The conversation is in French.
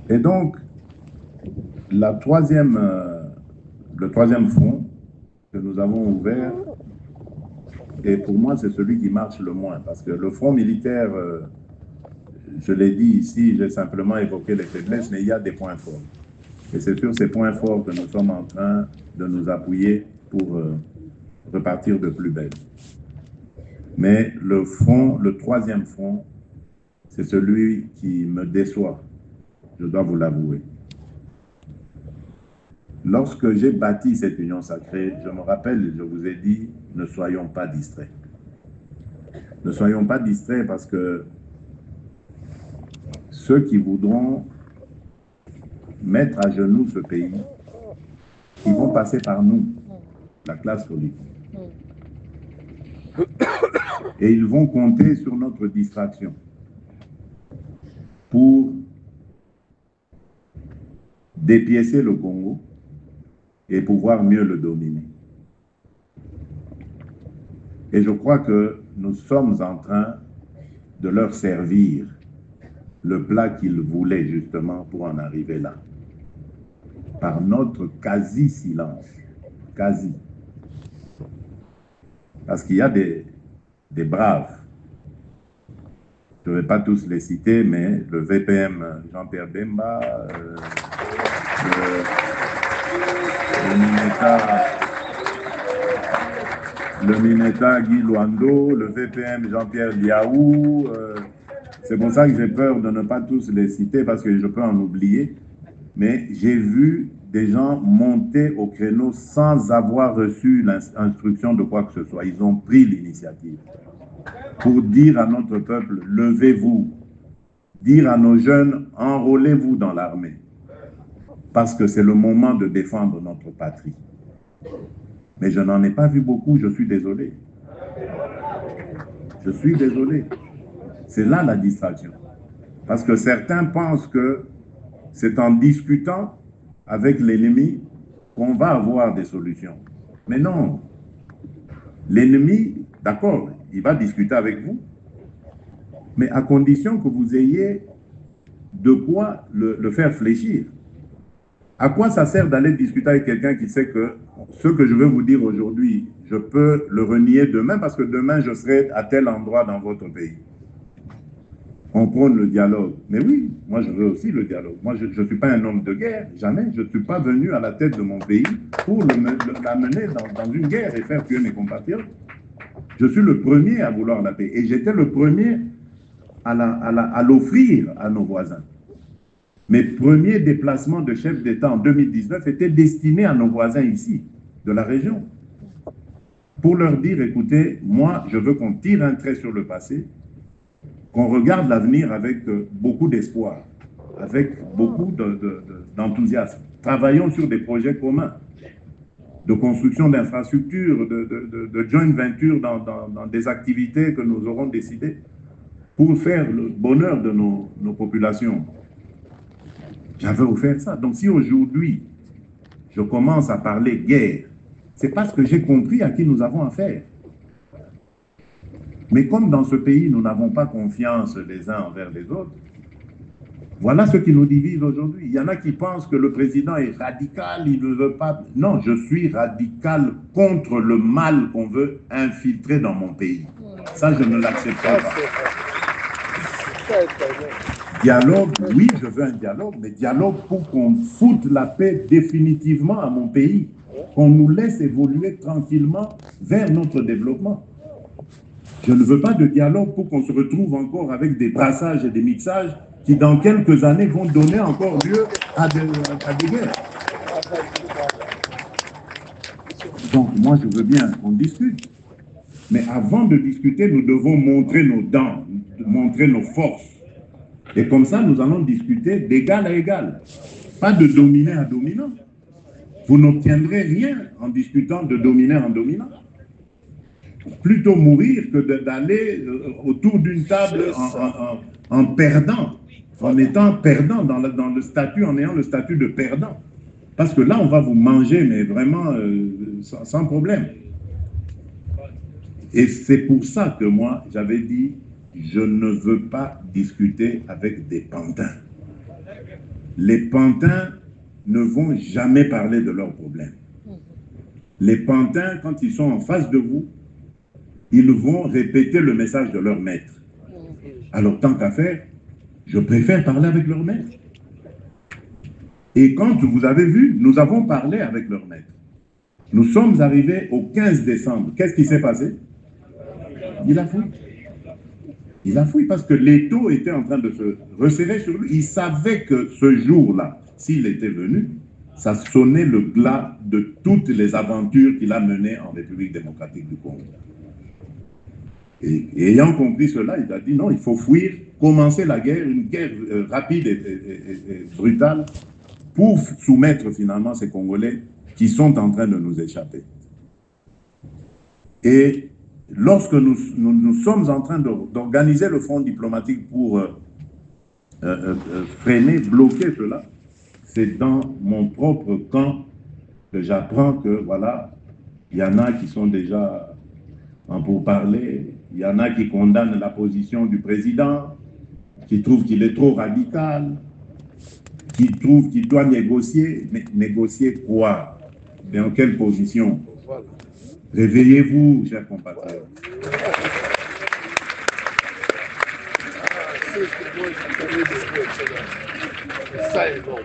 Et donc, le troisième front que nous avons ouvert, et pour moi, c'est celui qui marche le moins, parce que le front militaire, je l'ai dit ici, j'ai simplement évoqué les faiblesses, mais il y a des points forts. Et c'est sur ces points forts que nous sommes en train de nous appuyer pour repartir de plus belle. Mais le troisième front, c'est celui qui me déçoit, je dois vous l'avouer. Lorsque j'ai bâti cette union sacrée, je me rappelle, je vous ai dit, ne soyons pas distraits. Ne soyons pas distraits parce que ceux qui voudront mettre à genoux ce pays, ils vont passer par nous, la classe politique. Et ils vont compter sur notre distraction pour dépiécer le Congo et pouvoir mieux le dominer. Et je crois que nous sommes en train de leur servir le plat qu'ils voulaient justement pour en arriver là. Par notre quasi-silence. Quasi. Parce qu'il y a des braves. Je ne vais pas tous les citer, mais le VPM Jean-Pierre Bemba, le Mineta Guy Luando, le VPM Jean-Pierre Liaou. C'est pour ça que j'ai peur de ne pas tous les citer parce que je peux en oublier. Mais j'ai vu des gens monter au créneau sans avoir reçu l'instruction de quoi que ce soit. Ils ont pris l'initiative pour dire à notre peuple, levez-vous. Dire à nos jeunes, enrôlez-vous dans l'armée. Parce que c'est le moment de défendre notre patrie. Mais je n'en ai pas vu beaucoup, je suis désolé. Je suis désolé. C'est là la distraction. Parce que certains pensent que c'est en discutant avec l'ennemi qu'on va avoir des solutions. Mais non. L'ennemi, d'accord, il va discuter avec vous, mais à condition que vous ayez de quoi le faire fléchir. À quoi ça sert d'aller discuter avec quelqu'un qui sait que ce que je veux vous dire aujourd'hui, je peux le renier demain parce que demain je serai à tel endroit dans votre pays. On prône le dialogue. Mais oui, moi je veux aussi le dialogue. Moi je ne suis pas un homme de guerre, jamais. Je ne suis pas venu à la tête de mon pays pour l'amener dans une guerre et faire tuer mes compatriotes. Je suis le premier à vouloir la paix. Et j'étais le premier à l'offrir à nos voisins. Mes premiers déplacements de chef d'État en 2019 étaient destinés à nos voisins ici, de la région, pour leur dire, écoutez, moi, je veux qu'on tire un trait sur le passé, qu'on regarde l'avenir avec beaucoup d'espoir, avec beaucoup d'enthousiasme. Travaillons sur des projets communs, de construction d'infrastructures, de joint venture dans des activités que nous aurons décidées pour faire le bonheur de nos populations. J'avais offert ça. Donc si aujourd'hui, je commence à parler guerre, c'est parce que j'ai compris à qui nous avons affaire. Mais comme dans ce pays, nous n'avons pas confiance les uns envers les autres, voilà ce qui nous divise aujourd'hui. Il y en a qui pensent que le président est radical, il ne veut pas... Non, je suis radical contre le mal qu'on veut infiltrer dans mon pays. Ça, je ne l'accepterai pas. Dialogue, oui, je veux un dialogue, mais dialogue pour qu'on foute la paix définitivement à mon pays, qu'on nous laisse évoluer tranquillement vers notre développement. Je ne veux pas de dialogue pour qu'on se retrouve encore avec des brassages et des mixages qui, dans quelques années, vont donner encore lieu à des guerres. Donc, moi, je veux bien qu'on discute. Mais avant de discuter, nous devons montrer nos dents, montrer nos forces. Et comme ça, nous allons discuter d'égal à égal. Pas de dominant à dominant. Vous n'obtiendrez rien en discutant de dominant en dominant. Plutôt mourir que d'aller autour d'une table en perdant, en étant perdant dans le statut, en ayant le statut de perdant. Parce que là, on va vous manger, mais vraiment sans problème. Et c'est pour ça que moi, j'avais dit, je ne veux pas discuter avec des pantins. les pantins ne vont jamais parler de leurs problèmes. Les pantins, quand ils sont en face de vous, ils vont répéter le message de leur maître. Alors, tant qu'à faire, je préfère parler avec leur maître. Et quand vous avez vu, nous avons parlé avec leur maître. Nous sommes arrivés au 15 décembre. Qu'est-ce qui s'est passé? Il a fui. Il a fui parce que l'étau était en train de se resserrer sur lui. Il savait que ce jour-là, s'il était venu, ça sonnait le glas de toutes les aventures qu'il a menées en République démocratique du Congo. Et ayant compris cela, il a dit non, il faut fuir, commencer la guerre, une guerre rapide et brutale pour soumettre finalement ces Congolais qui sont en train de nous échapper. Et lorsque nous sommes en train d'organiser le front diplomatique pour freiner, bloquer cela, c'est dans mon propre camp que j'apprends que, voilà, il y en a qui sont déjà en pourparlers, il y en a qui condamnent la position du président, qui trouvent qu'il est trop radical, qui trouvent qu'il doit négocier. Mais négocier quoi? Dans quelle position? Réveillez-vous, chers compatriotes. Ça est bon.